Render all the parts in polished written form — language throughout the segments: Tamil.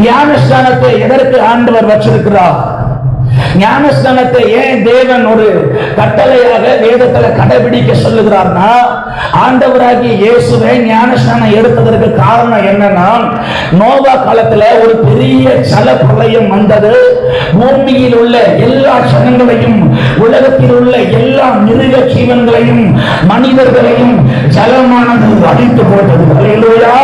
ஞானஸ்நானத்தை எதற்கு ஆண்டவர் வச்சிருக்கிறார்? ஞானஸ்நானத்தை ஏன் தேவன் ஒரு கட்டளையாக வேதத்துல கடைபிடிக்க சொல்லுகிறார்னா, ஆண்டவராகிய இயேசுவை ஞானஸ்நானம் எடுத்ததற்கு காரணம் என்னன்னா, நோவா காலத்துல ஒரு பெரிய ஜல பிரளயம் வந்தது. பூமியில் உள்ள எல்லா ஜனங்களையும், உலகத்தில் உள்ள எல்லா மிருக ஜீவன்களையும், மனிதர்களையும் ஜலமானது அழித்து போட்டது. அல்லேலூயா.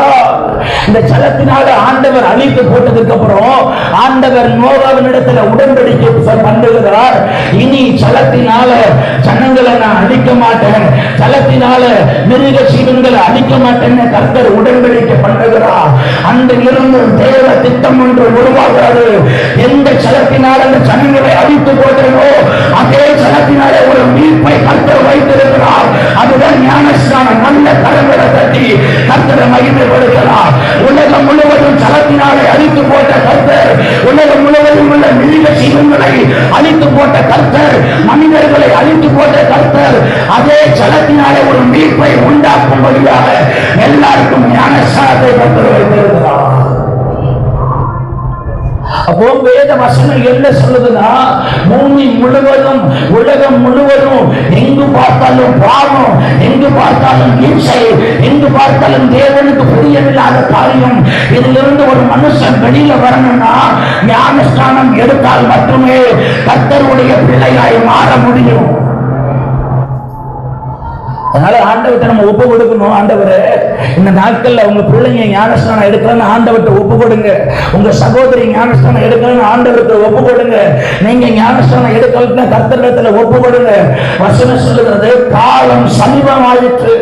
இந்த ஜலத்தினால ஆண்டவர் அழித்து போட்டதுக்கு அப்புறம் ஆண்டவர் நோவாவின் இடத்துல உடன்படிக்கை பண்ணுகிறார். இனி ஜலத்தினால ஜனங்களை நான் அழிக்க மாட்டேன், ஜலத்தினால மிருக ஜீவன்களை அழிக்க மாட்டேன்னு கர்த்தர் உடன்படிக்கை பண்ணுகிறார். அந்த இருந்து தேவ திட்டம் ஒன்று உருவாகிறது. எந்த ஜலத்தினால அந்த ஜனங்களை அழித்து போட்டனோ அதே ஜலத்தினால ஒரு மீட்பை கர்த்தர் வைத்திருக்கிறார். அதுதான் ஞானஸ்நானம். நல்ல கரங்களை தட்டி கர்த்தரை மகிமைப்படுகிறார். உலகம் முழுவதும் ஜலத்தினாலே அழித்து போட்ட கர்த்தர், உலகம் முழுவதும் உள்ள மிருக ஜீவன்களை அழித்து போட்ட கர்த்தர், மனிதர்களை அழித்து போட்ட கர்த்தர் அதே ஜலத்தினாலே ஒரு மீட்பை உண்டாக்கும்படியாக எல்லாருக்கும் ஞானஸ்நானத்தை கர்த்தர் வைத்திருக்கிறார். அப்போ வேத வசனம் என்ன சொல்லுதுன்னா, பூமி முழுவதும், உலகம் முழுவதும் எங்கு பார்த்தாலும் பாவம், எங்கு பார்த்தாலும் இச்சை, எங்கு பார்த்தாலும் தேவனுக்கு புரியவில்லாத காரியம். இதிலிருந்து ஒரு மனுஷன் வெளியில வரணும்னா ஞானஸ்நானம் எடுத்தால் மட்டுமே கர்த்தருடைய பிள்ளையாய் மாற முடியும். அதனால ஆண்டவர்கிட்ட நம்ம ஒப்பு கொடுக்கணும். ஆண்டவரே, இந்த நாட்கள்ல உங்க பிள்ளைங்க ஞானஸ்நானம் எடுக்கலன்னு ஆண்டவர்கிட்ட ஒப்பு கொடுங்க. உங்க சகோதரி ஞானஸ்நானம் எடுக்கலன்னு ஆண்டவர்கிட்ட ஒப்பு கொடுங்க. நீங்க ஞானஸ்நானம் எடுக்கலன்னு கர்த்தரிடத்துல ஒப்பு கொடுங்க. வசனம் சொல்லுகிறது, காலம் சமீபமாயிற்று.